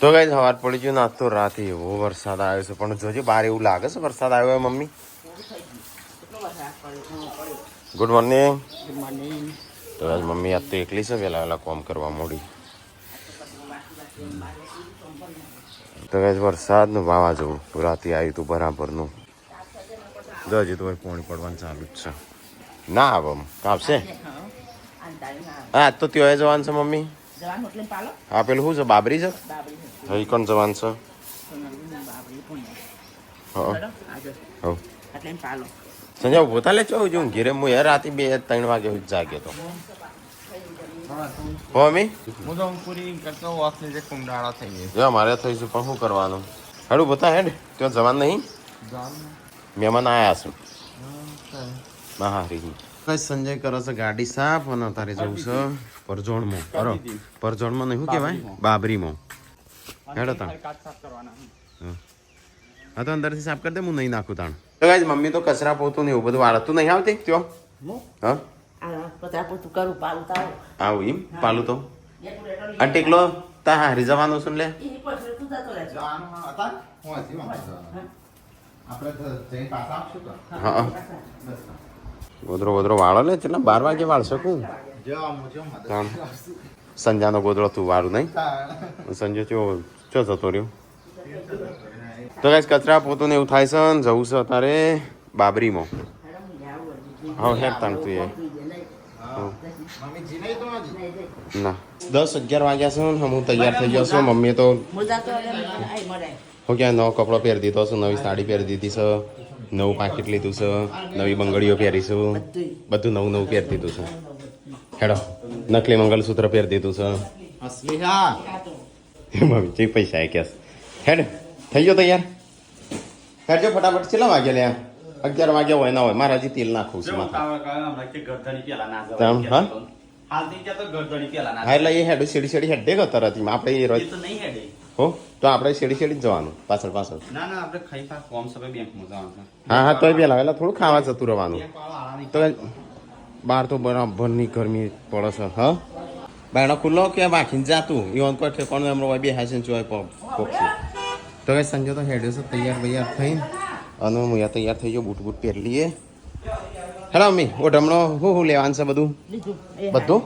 તો ગાઈસ સવાર પડી ગયું ને આજ તો રાતે એવો વરસાદ આવ્યો છે પણ જોજો બહાર એવું લાગે છે વરસાદ આવ્યો હોય મમ્મી. Good morning. તો આજ મમ્મી આજ તો એકલી છે વહેલા વહેલા કામ કરવા મોડી. તો ગાઈસ વરસાદનું વાવાઝોડું રાતે આવ્યું હતું બરાબરનું. જો હજી તો પાણી પડવાનું ચાલુ જ છે. ના આવે કાપશે. હા આજ તો ત્યાં જવાનું છે મમ્મી. હા પેલું શું છે બાબરી છે. હઈ કોણ જવાન છે. સંજય પોતા લે ચો જો ઘેરે હું યાર રાતે 2-3 વાગે જાગ્યો તો. હો મી જો મારે થઈશું પણ શું કરવાનું. હેડું બતા હેડ ત્યાં જવાન નહીં. મહેમાન આયા છું. હા કઈ સંજય કરે છે ગાડી સાફ અને તારે જવું છે પરજોણમાં. બરો પરજોણમાં નહીં શું કહેવાય બાબરીમાં. હેડો તાણ હા તો અંદરથી સાફ કરી દે હું નહીં નાખું તાણ. તો ગાઈસ મમ્મી તો કચરા પોતું ને એવું બધું વાળતું નહીં આવતી ત્યો. હા આવું એમ પાલું તો અને ટેકલો તા હારી જવાનું છું લે. હા ગોદરો ગોદરો વાળો લે કેટલા 12 વાગે વાળશો કું. સંજાનો ગોદરો તું વાળું નહીં. સંજય ચો જતો રહ્યો. તો ગાઈસ કચરા પોતું ને એવું થાય છે ને જવું છે અત્યારે બાબરીમાં. હા હેડ તાણ તું એ ના 10-11 વાગ્યા છે ને હું તૈયાર થઈ ગયો છું. મમ્મીએ તો હું ક્યાં નવો કપડો પહેરી દીધો છું, નવી સાડી પહેરી દીધી છે, નવું પાકીટ લીધું છે, નવી બંગડીઓ પહેરીશું, બધું નવું નવું પહેરી દીધું છે. હેડો નકલી મંગલસૂત્ર પહેરી દીધું છે. મમ્મી જે પૈસા કેસ હેડ થઈ ગયો તૈયાર. હેડજો ફટાફટ કેટલા વાગ્યા લે. 11 વાગ્યા હોય ના હોય મારે હજી તેલ નાખવું છે. હા એટલે એ હેડું શેડી શેડી હેડે ગયો તરત આપણે એ રોજ હો તો આપણે શેડી શેડી જ જવાનું પાછળ પાછળ. હા હા તોય પેલા એટલે થોડું ખાવા જતું રહેવાનું. તો બહાર તો બરાબરની ગરમી પડે છે. હા બાયણો ખુલ્લો કે વાંખીને જાતું એવું કોઈ ઠેકોણ એમ બે હાસીને ચોય પોક્ષી. તો કઈ સંજય તો હેડ્યો છે તૈયાર બૈયાર થઈને અને હું તૈયાર થઈ ગયો. બૂટ બૂટ પહેરી લઈએ. હેલો મમ્મી ઓટ હમણાં શું લેવાનું છે બધું બધું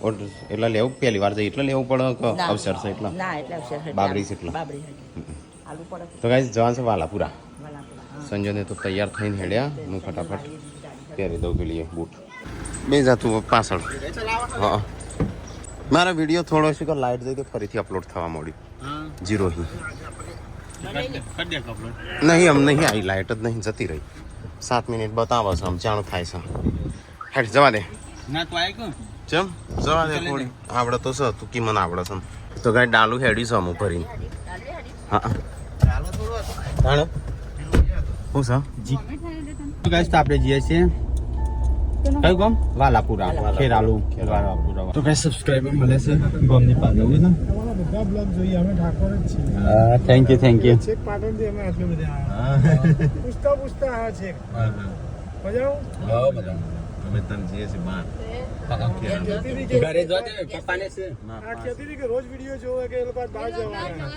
ઓટ એટલે લેવું પહેલી વાર જઈએ એટલે લેવું પડે કે અવસર છે એટલે બાબરી છે એટલે. તો કાંઈ જવાનું છે વાલાપુરા. સંજયને તો તૈયાર થઈને હેડ્યા. હું ફટાફટ પહેરી દઉં પેલી બૂટ બે જાતું પાછળ. હા મારા વિડીયો થોડો શું કે લાઇટ જઈ તો ફરીથી અપલોડ થવા મળ્યું. 0 નહીં આમ નહીં આવી લાઇટ જ નહીં જતી રહી. 7 મિનિટ બતાવે છે આમ જાણું થાય છે. હેડ જવા દે ચમ જવા દે થોડી આવડે તો છે તું કિમન આવડે છે. તો કાંઈ ડાલું હેડી છે અમુક ભરીને. હા શું છે ગાઈસ આપણે જઈએ છીએ કયું ગામ વાલાપુરા ખેરાલુ વાલાપુરા. તો ગાઈસ સબસ્ક્રાઇબર મળે છે ગામની પાસે ને બધા બ્લોગ જોઈએ અમે ઠાકોર જ છીએ. થેન્ક યુ છેક પાટણથી અમે આટલે બધા આવ્યા પૂછતા આવ્યા છે. મજા આવો મજા અમે તને જઈએ છીએ બહાર ઘરે જોતે પપ્પાને છે આ કહેતી હતી કે રોજ વિડિયો જોવે કે એ લોકો બહાર જવાના.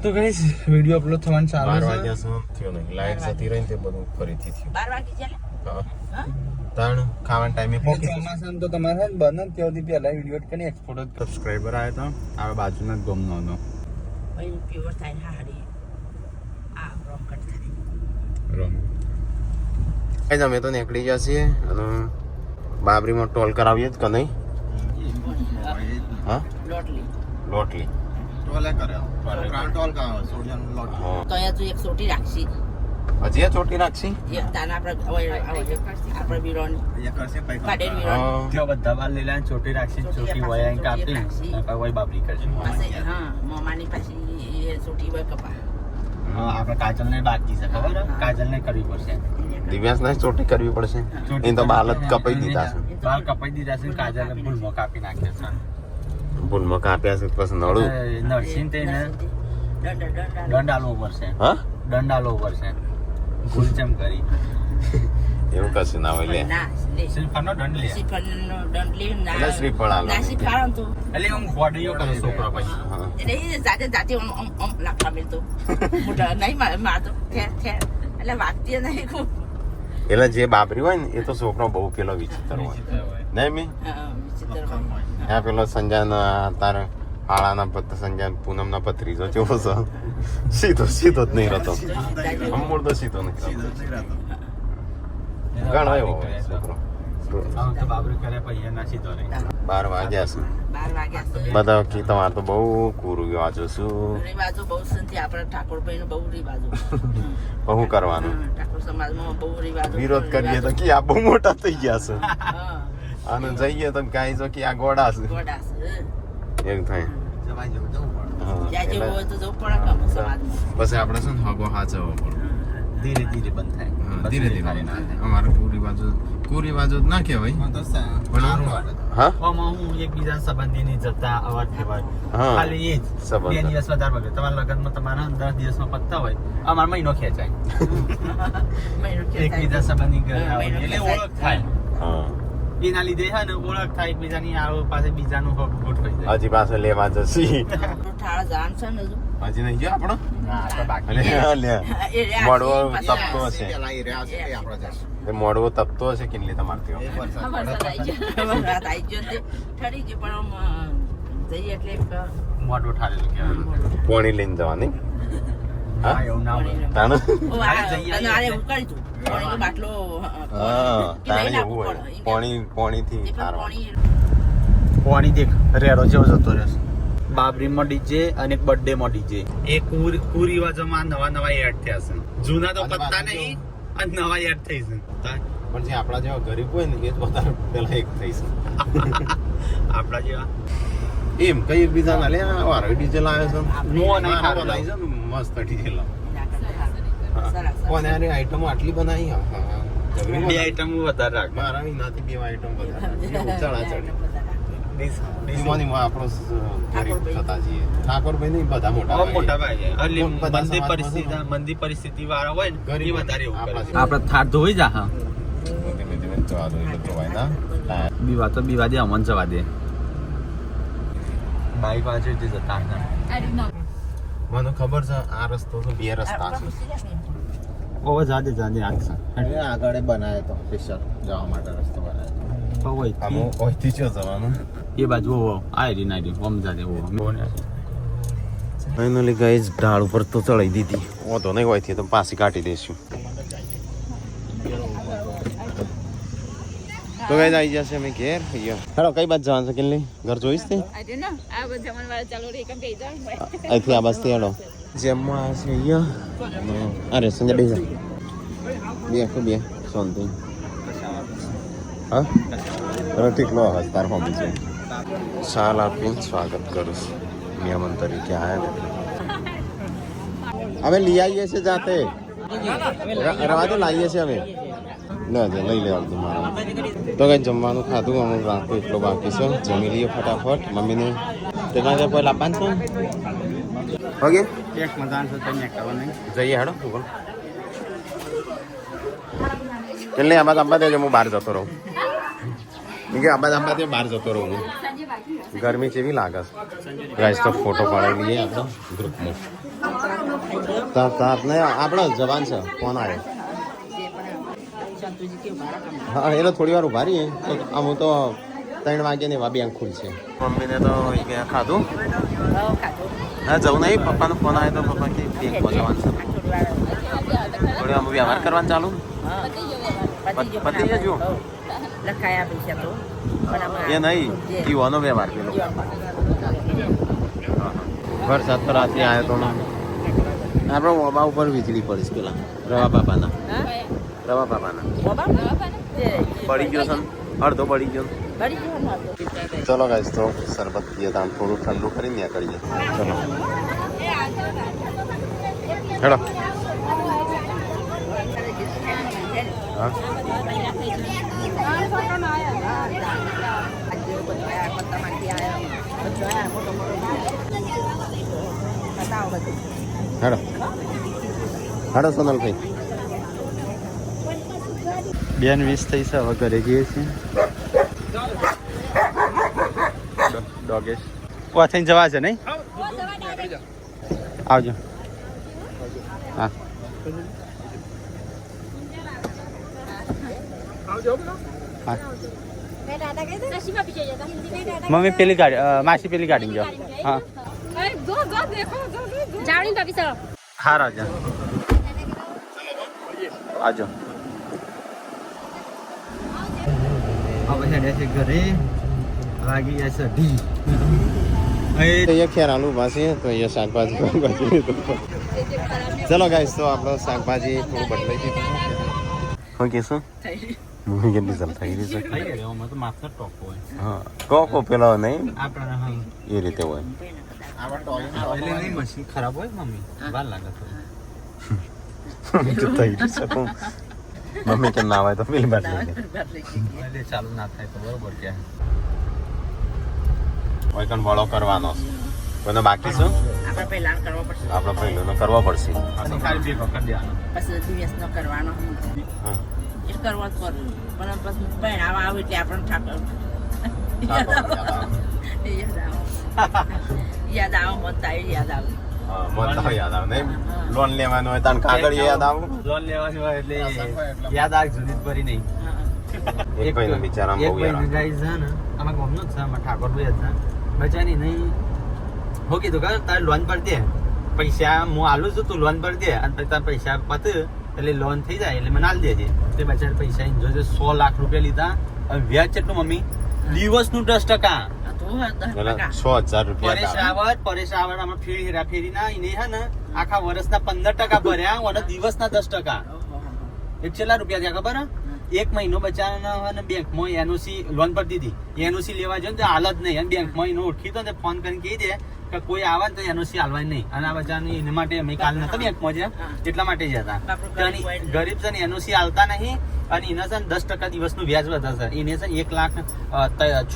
તો ગાઈસ વિડિયો અપલોડ થવાનું ચાલુ છે. 12 વાગ્યા સુધી થયો નહીં લાઈટ જતી રહી તે બધું ફરીથી થયું. 12 વાગી ચાલે હા તાણ ખાવાના ટાઈમે પોકી ચોમાસામાં તો તમારે બને ત્યાંથી પહેલા વિડિયો કરીને એક્સપોર્ટ સબસ્ક્રાઇબર આવ્યા હતા આ બાજુના જ ગમનો હતો. અહીં પ્યોર થાય હાડી આ રોમ કટ થાય રોમ. ગાઈસ અમે તો નીકળી ગયા છીએ અને બાબરીમાં ટોલ કરાવીએ જ કે નહીં. હા લોટલી ટોલે કર્યો ટોલ કાવ સોડિયાનો લોટ તો અહીંયા તો એક સોટી રાખશી હજી ચોટી રાખશી એક દાના આપણે બીરોન એક કરશે પૈસા કાઢે બીરોન તે બધા બાર લેલા ચોટી રાખશી ચોટી વયા કાપી નકા વય બાબરી કરશે. હા મામાની પાસે એ ચોટી વય કપા. હા આપણે કાજલ ને બાકી છે ખબર કાજલ ને કરવી પડશે. દિવ્યાસ ને ચોટી કરવી પડશે. એ તો બાલ કપાઈ દીધા છે. બાલ કપાઈ દીધા છે કાજલ ને ભૂલમાં કાપી નાખ્યા છે. ભૂલમાં કાપ્યા છે પછી નળું નરસિંહ તેને દંડ આલવો પડશે. હા દંડ આલવો પડશે ભૂલ ચમ કરી એવું કશું ના હોય લે ના લે શ્રીફળનો દંડ લે શ્રીફળનો દંડ લે ના એટલે શ્રીફળ આલો. ના શ્રીફળ આલો તો એટલે હું ગોડીઓ કરો છોકરો પછી હા. એટલે એ જાતે ઓમ લાખા મેલતો મોટા નહીં મારતો ઠેર એટલે વાગતી નહીં ખૂબ એટલે જે બાબરી હોય ને એ તો છોકરો બહુ પેલો વિચિત્ર હોય નહીં મી વિચિત્ર આ પેલો સંજયન તાર આળાના પત્ર સંજયન પૂનમના પત્રીજો કેવો છે સીધો જ નહીં રહેતો અમૂળ તો સીધો નહીં રહેતો ઘણો એવો હોય છોકરો આમ તો બાબરી કરે પછી એના સીધો નહીં 12 વાગ્યા છે 12 વાગ્યા છે બધા કી તમારે તો બહુ કુરું વાંચો છું રિવાજો બહુ સંતિ આપણા ઠાકોરભાઈનો બહુ રિવાજો બહુ કરવાનું ઠાકોર સમાજમાં બહુ રિવાજો વિરોધ કરીએ તો કે આ બહુ મોટા થઈ ગયા છે હા અને જઈએ તો કાંઈ જો કે આ ગોડા છે ગોડા છે એવું થાય જવા જેવું જવું પડે હા, જ્યાં જેવું એટલે હોય તો જવું પડે કામ સમાજમાં પછી આપણે છે ને હગો હાચવવો પડે ધીરે ધીરે બંધ થાય હા, ધીરે ધીરે અમારે કુરી બાજુ ના કહેવાય હા આમાં હું એકબીજા સંબંધીની જતા અવાર કહેવાય હા. ખાલી એ જ સંબંધ. 2 દિવસ વધારે બગડે તમારા લગ્નમાં તમારા 10 દિવસમાં પતતા હોય અમાર મહિનો ખેંચાય એકબીજા સંબંધી ઘરે આવે એટલે ઓળખ થાય હા એના લીધે છે ને ઓળખ થાય એકબીજાની આવો પાસે બીજાનું હક ગોઠવાઈ જાય હજી પાસે લેવા જશી ઠાળા જાણ છે ને હજુ હજી નહીં ગયો આપણો ના તો બાકી લે લે એ રહ્યા મોડવો છે, પાછા તપતો હશે એ મોડવો તપતો હશે કેટલી તમારે ત્યાં વરસાદ આવી ગયો તે ઠરી ગયો પણ આમ જઈએ એટલે એક મોઢું ઠારેલું કહેવાય પોણી લઈને જવાની હા હા એવું ના હોય તાણું તને આરે એવું કરી તું પાણીનો બાટલો હા કે તાણે લઈને એવું આપવું હોય પડે. પોણીથી એ પણ ઠારવા પાણી પાણી દેખ રેડો જેવો જતો રહેશે બાબરીમાં ડીજે અને બર્થડે માં ડીજે એ કુરિવાજોમાં નવા એડ થયા છે જૂના તો અને પત્તા બાકી નહીં અને નવા એડ થઈ છે પણ જે આપણા જેવા ગરીબ હોય ને એ જ વધારે પેલા એક થઈ છે આપડા જેવા એમ કઈ એકબીજા ના લે વારો ડીજે લાવ્યો છે નો નહીં મારો ખારો લાવી છે ને મસ્ત ડીજે લાવ સરસ. કોને આની આઈટમો આટલી બનાવી હા હા બે આઈટમ વધારે રાખ મારા વિનાથી બે આઈટમ બધા ચણા ચડી ડીશ ઈમાની માં આપણો ગરીબ થતા છીએ ઠાકોરભાઈ નહીં બધા મોટા મોટા ભાઈ છે એટલે બધા મંદી સમાજમાં પરિસ્થિતિ મંદી પરિસ્થિતિ વાળા હોય ને ગરીબ એ વધારે એવું કરે આપણા આપણે થાળ ધોઈ જા હા ધીમે ધીમે જવા દો એટલે જોવાય ના બીવા દે અમન જવા દે બાઈક બાજુ જતા હતા મને ખબર છે આ રસ્તો તો બે રસ્તા છે ઓવા જાદે આગસા આગળ બનાવ્યો તો સ્પેશિયલ જવા માટે રસ્તો બનાવ્યો હોય આમ ઓયથી જ જવાનું એ બાજુ ઓવો આ રી નાડી ઓમ જાદે ઓવો ફાઇનલી ગાઈઝ ઢાળ ઉપર તો ચડાઈ દીધી ઓ તો નહીં હોયથી તો પાછી કાઢી દઈશું તો ગાઈઝ આવી જશે અમે ઘેર હેડો કઈ બાજુ જવાનું છે કેટલી ઘર જોઈશ તે અહીંથી આ બસથી હેડો જેમમાં છે અહીંયા અરે સંજય બે બે શાંતિ હા હવે ઠીક લો હવે તાર હોમ છે શાલ આપીને સ્વાગત કરું છું નિયમન તરીકે આવ્યા અમે લઈ આવીએ છીએ જાતે રવા તો લાવીએ છીએ અમે ના જ લઈ લેવાનું તમારા તો કઈ જમવાનું ખાધું અમુક રાખું એટલો બાકી છે જમી લઈએ ફટાફટ મમ્મીને તેના જે કોઈ લાવવાનું છે ઓકે એક મજાન છે તને કરવાનું જઈએ હેડો એટલે આબાદ આંબા દેજો હું બહાર જતો રહું કે આબાદ આંબા દે બહાર જતો રહું હું ગરમી કેવી લાગે છે ગાઈસ તો ફોટો પાડી લઈએ આપણે ગ્રુપમાં તાપ ને આપણે જવાન છે ફોન આવ્યો હા એટલે થોડી વાર ઉભા રહીએ આમ તો 3 વાગે ને એવા બેંક ખુલશે મમ્મીને તો ગયા ખાધું હા જવું નહીં પપ્પાનો ફોન આવ્યો તો પપ્પા કે બેંકમાં જવાનું છે થોડી આમ વ્યવહાર કરવાનું ચાલુ પતી જજો લખાયા પૈસા તો એ નહીં યુવાનો વ્યવહાર પેલો વરસાદ તો રાત્રે આવ્યો તો આપણે ઓબા ઉપર વીજળી પડીશ પેલા રવા બાપાના પડી ગયો છે અડધો પડી ગયો ચલો ગાઈસ તો શરબત પીએ તો આમ થોડું ઠંડુ કરીને ત્યાં કરીએ ચલો હેડો હા હેડો હેડો સોનલભાઈ 2:20 થઈ છે હવે ઘરે જઈએ છીએ ડોગેશ ઓ થઈને જવા છે નહીં આવજો હા હા મમ્મી પેલી ગાડી માસી પેલી ગાડી જાઓ હા હા રાજા આજો હવે હેડે છે ઘરે વાગી જાય છે ઢી અહીંયા ખેર આલુ પાસે તો અહીંયા શાકભાજી ચલો ગાઈસ તો આપણો શાકભાજી થોડું બદલાઈ દીધું શું કહેશું મૂવી કેટલી જલ થઈ રહી છે તો માત્ર ટોપ હોય હા કોકો પેલો નહીં આપણા હા એ રીતે હોય એટલે નહીં મશીન ખરાબ હોય મમ્મી વાર લાગે તો થઈ રહી છે તું મમ્મી કેમ ના આવે તો પેલી બાદ લઈ એટલે ચાલુ ના થાય તો બરોબર કે હોય કણ વળો કરવાનો છે કોઈને બાકી શું આપણે પહેલા કરવો પડશે આપણે પહેલું કરવો પડશે અને ખાલી બે વખત દેવાનો પછી દિવસનો કરવાનો હા એ કરવો જ પડે પણ પછી પહેણાવા આવે એટલે આપણને ઠાકર યાદ આવો મત આવી યાદ આવે મને તો યાદ આવે નહીં લોન લેવાનું હોય તને કાગળ યાદ આવું લોન લેવાની હોય એટલે યાદ આગ જુદી ભરી નહીં એક ભાઈનો બિચારા બહુ યાર ગાઈસ છે ને આમાં ગમનો જ છે આમાં ઠાકોર ભાઈ હતા બચાની નહીં હો કીધું કે તારે લોન પર દે પૈસા હું આલું છું તું લોન પર દે અને પછી તારા પૈસા પત એટલે લોન થઈ જાય એટલે મને આલ દેજે તે બચારા પૈસા જોજે 100 લાખ રૂપિયા લીધા અને વ્યાજ કેટલું મમ્મી દિવસનું 10% એટલે 6000 રૂપિયા પરેશ રાવત આમાં ફેરી ના એને હે ને આખા વર્ષના 15% ભર્યા અને દિવસના 10% એ કેટલા રૂપિયા થયા ખબર એક મહિનો બચારાને બેંકમાં એનઓસી લોન પર દીધી એનઓસી લેવા જાય તો હાલ જ નહીં અને બેંકમાં એનો ઓળખી તો ફોન કરીને કહી દે કે કોઈ આવે ને તો એનઓસી હાલવાય નહીં અને આ બચારાની એના માટે અમે કાલ નતા બેંકમાં જ્યાં એટલા માટે જ હતા ગરીબ છે ને એનઓસી હાલતા નહીં અને એના છે ને 10% દિવસનું વ્યાજ વધારે છે એને છે 1 લાખ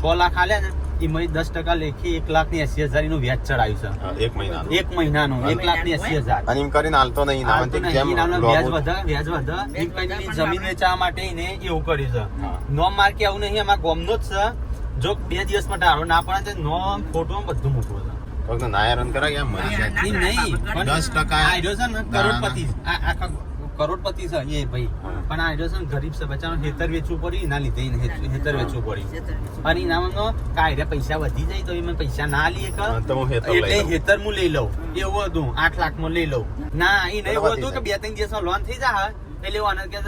6 લાખ હાલ્યા ને એમાં 10% લેખી 1,80,000 નું વ્યાજ ચડાવ્યું છે એક મહિનાનું 1 મહિનાનું 1,80,000 અને એમ કરીને હાલતો નહીં વ્યાજ વધે એમ કરીને જમીન વેચવા માટે એને એવું કર્યું છે નોમ માર્કે આવું નહીં એમાં ગોમનો જ છે જો 2 દિવસ માટે આરો ના પડે તો નોમ ફોટો બધું મૂકવું છે ફક્ત નાયરન કરે કે એમ મરી જાય નહીં 10% આયરો છે ને કરોડપતિ આખા કરોડપતિ છે એ ભાઈ પણ આયરો છે ને ગરીબ છે બચારાને હેતર વેચવું પડ્યું એના લીધે હેતર વેચવું પડ્યું અને એનામાં કાયરે પૈસા વધી જાય તો એમાં પૈસા ના લઈએ એટલે હેતર હું લઈ લઉં એવું હતું 8 લાખમાં લઈ લઉં ના એ નહીં એવું હતું કે 2-3 દિવસમાં લોન થઈ જાય એટલે આનંદ કે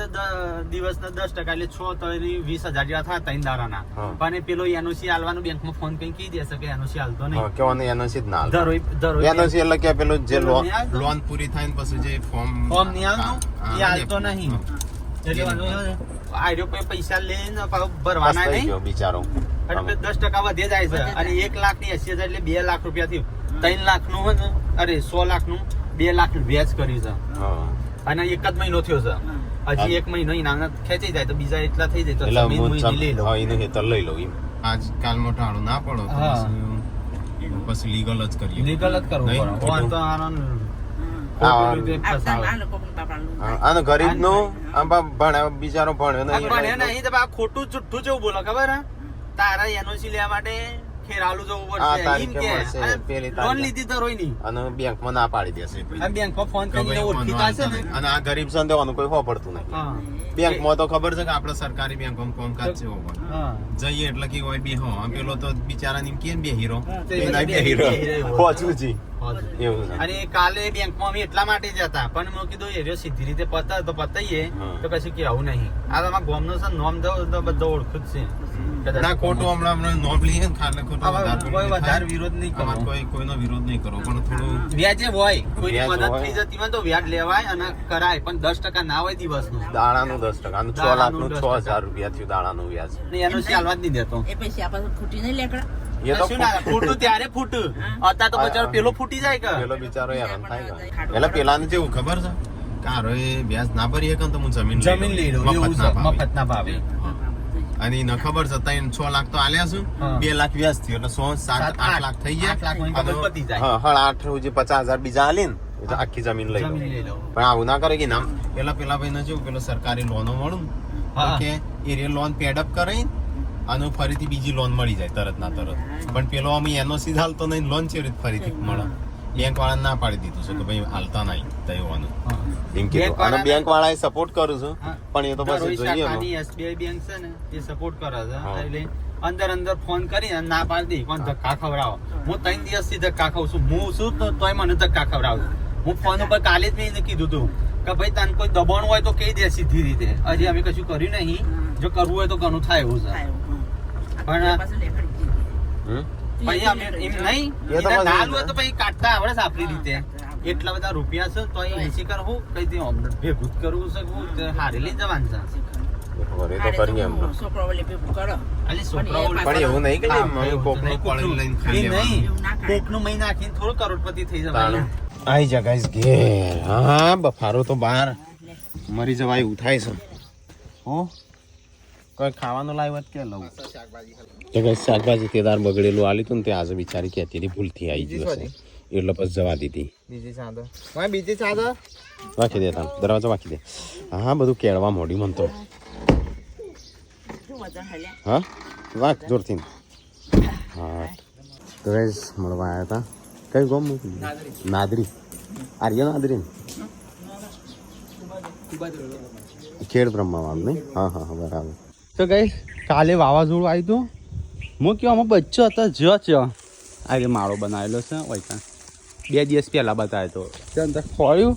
દિવસના 10% એટલે 6 તો 20,000 જેવા થાય 3 દાડાના પણ પેલો એનઓસી હાલવાનું બેંકમાં ફોન કરીને કહી દેશે કે એનઓસી હાલતો નહીં કેવાનું એનઓસી જ ના દરોઈ એનઓસી એટલે કે પેલું જે લોન પૂરી થાય ને પછી જે ફોર્મ નહીં હાલતું એ હાલતો નહીં એટલે આયરો પૈસા લઈને ભરવાના નહીં બિચારો એટલે 10% વધે જાય છે અને 1,80,000 એટલે 2 લાખ રૂપિયા થયું 3 લાખનું હોય ને અરે 100 લાખનું 2 લાખ વ્યાજ કર્યું છે અને 1 જ મહિનો થયો છે હજી 1 મહિનો ઇનામ ખેંચી જાય તો બીજા એટલા થઈ જાય તો જમીન લઈ લો એનું હેતર લઈ લો એમ આજકાલ મોટાળું ના પડો પછી લીગલ જ કરીએ લીગલ જ કરવું પડે આનો ગરીબ નું ભણે બિચારો ભણ્યો નહીં તો ખોટું જુઠ્ઠું જેવું બોલો ખબર તારા એનઓસી લેવા માટે ખેરાલુ જવું પડશે લોન લીધી તો રોય નહીં અને બેંકમાં ના પાડી દેશે બેંકમાં ફોન કરીને ઓળખીતા છે ને અને આ ગરીબ છે દેવાનું કોઈ ખબર પડતું નહીં બેંકમાં તો ખબર છે કે આપણે સરકારી બેંકમાં કામકાજ છે જઈએ એટલે કે હોય બે પેલો તો બિચારા ની કેમ બે હીરો પહોંચવું છે અને કાલે બેંકમાં અમે એટલા માટે જ હતા પણ મેં કીધું એ સીધી રીતે પતાઈએ તો પછી કે આવું નહીં આ તમારા ગામનો છે નોમ દો તો બધો ઓળખું જ છે ના ખોટું હમણાં નોમ લઈએ ને ખાલે ખોટું વધારે વિરોધ નહીં કરો કોઈનો વિરોધ નહીં કરો પણ થોડું વ્યાજે હોય કોઈની મદદ થઈ જતી હોય તો વ્યાજ લેવાય અને કરાય પણ 10% ના હોય દિવસનું દાણાનું 10% 6 લાખનું 6,000 રૂપિયા થયું દાણાનું વ્યાજ એનું ચાલવા જ નહીં દેતો એ પૈસા આપણે ફૂટી નહીં લેકડા એ તો ફૂટું ત્યારે ફૂટું અત્યારે તો બચારો પેલો ફૂટી જાય કે પેલો બિચારો હેરાન થાય એટલે પેલાને જેવું ખબર છે કારો એ વ્યાજ ના ભરી કે તો હું જમીન લઈ લઉં મફત ના ભાવે અને એને ખબર છે 6 લાખ તો આલ્યા છું 2 લાખ વ્યાજ થયું એટલે 100 7 8 લાખ થઈ ગયા 8 લાખ 8 સુધી 50,000 બીજા આલી ને એ તો આખી જમીન લઈ જમીન લઈ લો લો. પણ આવું ના કરે કે નામ પેલા ભાઈને જેવું પેલો સરકારી લોનો મળું હા. કે એ લોન પેડઅપ કરે અને ફરીથી બીજી લોન મળી જાય તરત ના તરત પણ પેલો અમે એનઓસી હાલતો નહીં લોન છે ફરીથી મળે બેંક વાળા ના પાડી દીધું છે કે ભાઈ હાલતા નહીં તહેવાનું એમ કીધું અને બેંક વાળાએ સપોર્ટ કરું છું પણ એ તો પછી જોઈએ SBI બેંક છે ને એ સપોર્ટ કરે છે હા. એટલે અંદર ફોન કરી ના પાડી દે કોણ ધક્કા ખવડાવો હું 3 દિવસથી ધક્કા ખાઉં છું હું શું તો તોય મને ધક્કા ખવડાવું હું ફોન ઉપર કાલે જ મેં એને કીધું તું કે ભાઈ તને કોઈ દબાણ હોય તો કહી દે સીધી રીતે હજી અમે કશું કર્યું નહીં જો કરવું હોય તો ઘણું થાય એવું છે પણ પછી અમે એમ નહીં એ તો એને પછી- ના હોય તો પછી કાઢતા આવડે છે આપણી રીતે એટલા બધા રૂપિયા છે તો એસી કરવું કઈ દે ભેગું જ કરવું છે હારી લઈ જવાનું છે એ તો કરીએ એમ છોકરો ઓલે ભેગું કરો ખાલી છોકરાઓ પણ એવું નહીં કે હા, મમ્મી કોકનું કોળી લઈને ખાઈ એ લેવાનું. નહીં કોકનું મહી નાખીને થોડું કરોડપતિ થઈ જવાનું આઈ જા ગાઈસ ઘેર હા બફારો તો બહાર મરી જવાય એવું થાય છે હો કોઈ ખાવાનું લાવ્યો કે લઉં તો ગાઈસ શાકભાજી તેદાર બગડેલું આલી તું ને તે આજે બિચારી કહેતી હતી ભૂલથી આવી ગયું હશે એટલે પછી જવા દીધી બીજી ચાદર બીજી ચાદર વાંકી દે તાન દરવાજો વાંકી દે હા બધું કેળવા મોડી મન તો શું વજન હલ્યા હા વાંક જોરથી હા તો ગાઈસ મળવા આવ્યા હતા કઈ ગોમ મૂકી નાદરી આર્ય નાદરી ખેડ બ્રહ્માવાળું નહીં હા હા બરાબર તો ગઈ કાલે વાવાઝોડું આવ્યું હતું હું કહું આમાં બચ્ચો હતો જ આ માળો બનાવેલો છે વૈકણ 2 દિવસ પહેલાં બતાવ્યો હતો તે અંદર ખોળ્યું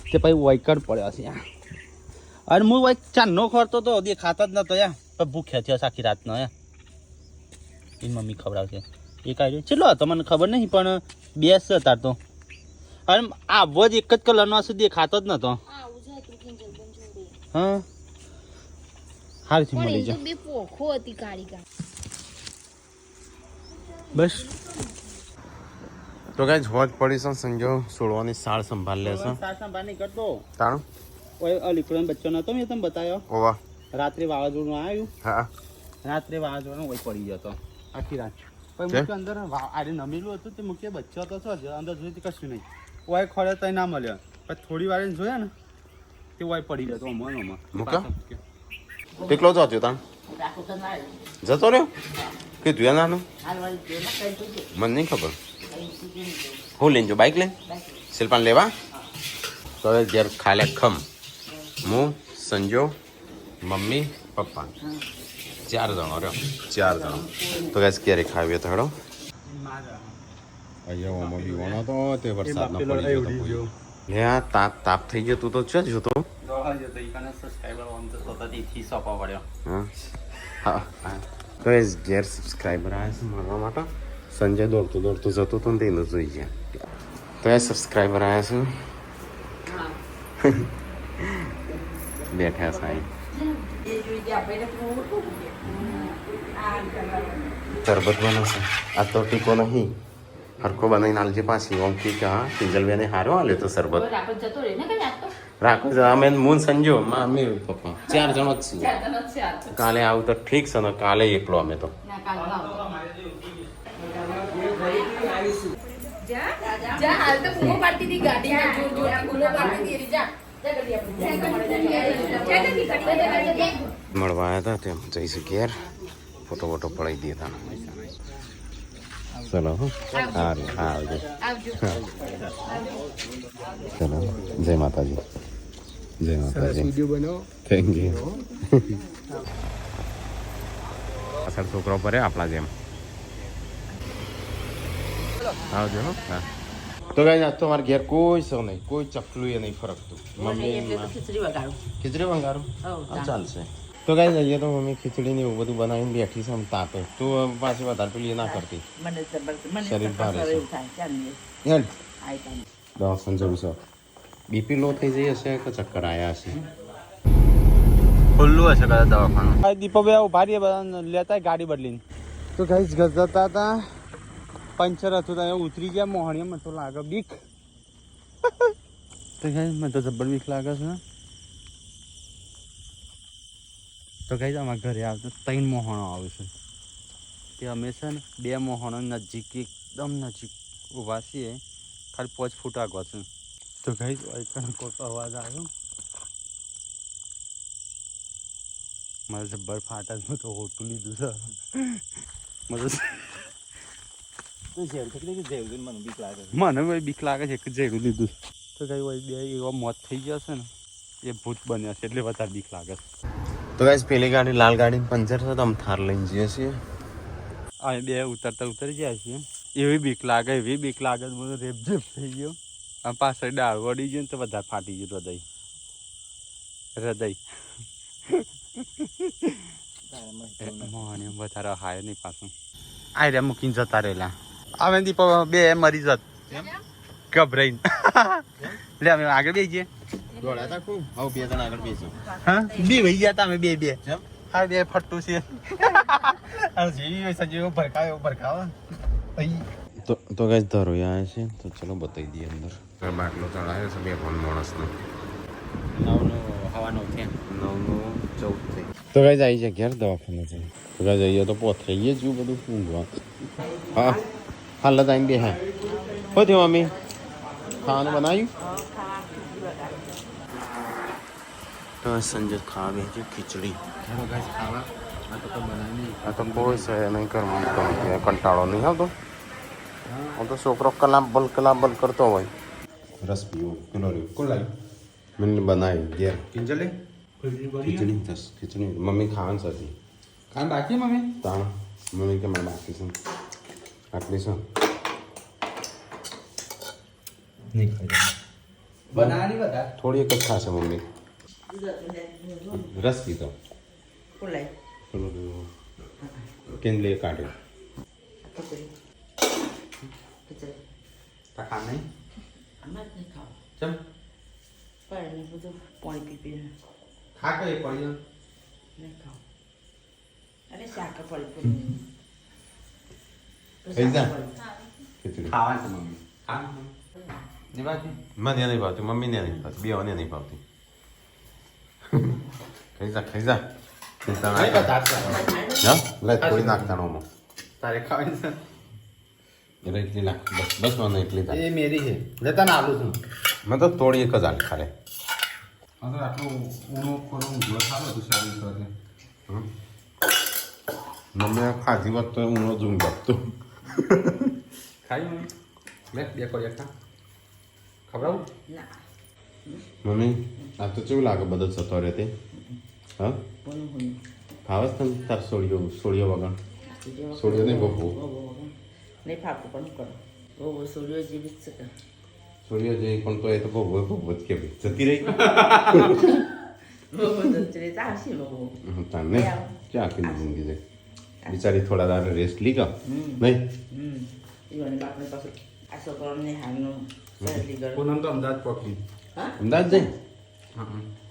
તે પછી વૈકણ પડ્યો છે અને હું વૈક ચાંદનો ખોરતો હતો દેખાતો જ નતો યાર પણ ભૂખ્યા થયો આખી રાતનો યાર એ મમ્મી ખવડાવશે એ કાઢ્યો ચેટલો હતો મને ખબર નહીં પણ 2 છે તાર તો અને આવો જ એક જ કલરનો હશે દેખાતો જ નતો હા હાલથી મળી જાય બે પોખો હતી કાળી બસ તો ગાઈસ હોજ પડી છે સંજો છોડવાની સાળ સંભાળ લે છે સંભાળ નહીં કરતો તાણું ઓય અલીકુડન બચ્ચો નતો મેં તમને બતાવ્યો ઓવા રાત્રે વાવાઝોડું આવ્યું હા રાત્રે વાવાઝોડું ઓય પડી જતો આખી રાત પણ કે? મૂકે અંદર આરે નમેલું હતું તે મૂકે બચ્ચો તો છો જ અંદર જોઈ તે કશું નહીં ઓય ખોળે તો ના મળ્યો પણ થોડી વાર એને જોયા ને તે ઓય પડી જતો અમો મૂકે? ટીકલો જ હતો તાણ રાખો તો ના જતો રહ્યો કે તું નાનું હાલવાની જો ના કઈ જોજે મને નહીં ખબર કઈ સીધી હું લઈને જો બાઇક લઈને શિલ્પાન લેવા તો હવે ઘેર ખાલે ખમ હું સંજો મમ્મી પપ્પા 4 જણો રહ્યો 4 જણો તો ગાઈસ ક્યારે ખાવીએ તો હેડો અહીંયા ઓમાં બી વણો તો તે વરસાદ ન પડી ગયો તો કોઈ. લે આ તાપ થઈ ગયો તું તો છે જોતો હા હા તો એ ઘેર સબસ્ક્રાઈબર આવ્યા છે મળવા માટે સંજય દોડતું જતો હતો ને તેનું જોઈ ગયા તો એ સબસ્ક્રાઈબર આવ્યા છે બેઠા સાહેબ એ જોઈ ગયા આપણે શરબત બનાવશે આ તો ટીકો નહીં હરખો બનાવીને હાલજે પાછી ઓમ કે હા કિંજલબેને હારો હાલે તો શરબત રાખો જ અમે મૂન સંજો મમ્મી પપ્પા 4 જણો જ છીએ કાલે આવું તો ઠીક છે ને કાલે એકલો અમે તો જા હાલ તો પૂરો પાડતી હતી ગાડીમાં જોર જોર પૂરો પાડતી હતી જા મળવા આવ્યા હતા તેમ જઈશું ઘેર ફોટો વોટો પડાવી દઈએ તા ચલો હો હા આવજો ચલો જય માતાજી જય માતાજી થેન્ક યુ અસર છોકરો પર આપણા જેમ આવજો હો હા તો કઈ આજ તો અમારા ઘેર કોઈ સૌ નહીં કોઈ ચકલું એ નહીં ફરકતું મમ્મી ખીચડી વગાડું ખીચડી વંગારું હઉ, હા ચાલશે તો કઈ જઈએ તો મમ્મી ખીચડી ને એવું બધું બનાવીને બેઠી છે આમ તાપે તું પાછી વધારે પેલી એ ના કરતી મને મને શરીર ભારે છે. એવું થાય ચાલ ને હેડ આઈ કામ દવાખાને જવું છે બીપી લો થઈ જઈ હશે કે ચક્કર આવ્યા હશે ખુલ્લું હશે કદાચ દવાખાનું દીપકભાઈ ઉભા રહીએ બધા લેતા ગાડી બદલીને તો કઈ જતા હતા પંચર હતું તો ઉતરી ગયા મોહણીએ મને તો લાગે બીક તો કઈ મને તો જબ્બર બીક લાગે છે તો કઈ અમારા ઘરે આવતા 3 મોહણો આવે છે તે અમે છે ને 2 મોહણો નજીક એકદમ નજીક ઊભા છીએ ખાલી 5 ફૂટ આગળ છે તો ગઈ કોઈક અવાજ આવ્યો મારે જબ્બર ફાટા તો હોટું લીધું છે મને ભાઈ બીક લાગે છે કે જેવું લીધું તો કઈ હોય બે એવા મોત થઈ જશે ને એ ભૂત બન્યા છે એટલે વધારે બીક લાગે છે. તો ગાઈસ પેલી ગાડી લાલ ગાડી પંચર છે તો અમે થાર લઈને જઈએ છીએ. આ બે ઉતરતા ઉતરી જાય છે એવી બીક લાગે મને રેપ જેપ થઈ ગયો આ પાછળ ડાળ વળી ગયો ને તો વધારે ફાટી ગયું હૃદય મોને વધારે હાય નહીં પાછું આ રે મૂકીને જતા રહેલા આવે દીપ બે મરી જત ગભરાઈને લે અમે આગળ બે જઈએ દોડ્યા હતા ખૂબ હવે 2 જણ આગળ બેસ્યો. હા બે વહી ગયા તા અમે બે હા બે ફટ્ટું છે જેવી સંજીવ ભરકાવ તો ગાઈસ ધરોઈ આવે છે તો ચલો બતાવી દઈએ અંદર બાટલો ચડાવ્યો છે 2 માણસનો 9:14 થઈ. તો ગાઈસ આવી છે ઘેર દવાખાને છે તો ગાઈસ જઈએ તો પોથરાઈએ જ બધું ઊંઘવા. હા હાલ ટાઈમ બે હા હો થયો મમ્મી ખાવાનું બનાવ્યું તો સંજય ખાવા બેસી ખીચડી ખાવા આ તો કોઈ છે નહીં કરવાનું કંટાળો નહીં આવતો હું તો છોકરો કલામ બલ કરતો હોય. રસ પીવો પેલો કોણ લાવ્યું મને બનાવી ઘેર ખીચડી મમ્મી ખાવાનું હતી બાકી મમ્મી તાણ મમ્મી કે મારે બાકી છે આટલી છે થોડી એક જ ખાશે મમ્મી રસ પીતો કેમ લે કાઢ્યો ખા નહીં ચમ પાણી પી ખા કઈ પડી અરે શાક પડી ખાઈ જા ખીચડી ખાવાનું છે મમ્મી ખા જીવાતી મને નહીં ભાવતી મમ્મીને નહીં ભાવતી બેઓને નહીં ભાવતી ખાઈ જા લે થોડી નાખતાણોમાં તારે ખાવાની છે એટલે એટલી નાખ બસ મને એટલી થાય એ મેરી છે લેતા ને આલું છું મેં તો થોડી એક જ આલી ખાલે હા તો આટલું ઊણો ખોરો ઊંઘો સારો હતું સારી રીતે મમ્મી ખાધી વખત તો હું જ ઊંઘ આપતો ખાઈ લે બે કોઈ ખા ખવડાવું મમ્મી આ તો કેવું લાગે બધો જતો રહે તે હા ફાવે તને તાર સોળિયો વગર સોળિયો નહીં બહુ નહીં ફાવતું પણ કરો બહુ સૂર્યો જેવી જ છે સોળિયો જે પણ તો એ તો બહુ જ કે જતી રહી બહુ જતી ચાલશે બહુ તાને ક્યાં આખી જિંદગી છે બિચારી થોડા દાર રેસ્ટ લીધો નહીં ઈવન બાપને પાછું આ છોકરાને હાલનું શરદી ગળ પૂનમ તો અમદાવાદ પહોંચી અમદાવાદ જઈ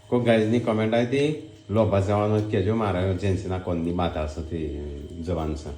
કોઈ ગાઈઝની કમેન્ટ આવી હતી લોભા જવાનું કહેજો મારા જેન્સીના કોનની માતા સાથે જવાનું છે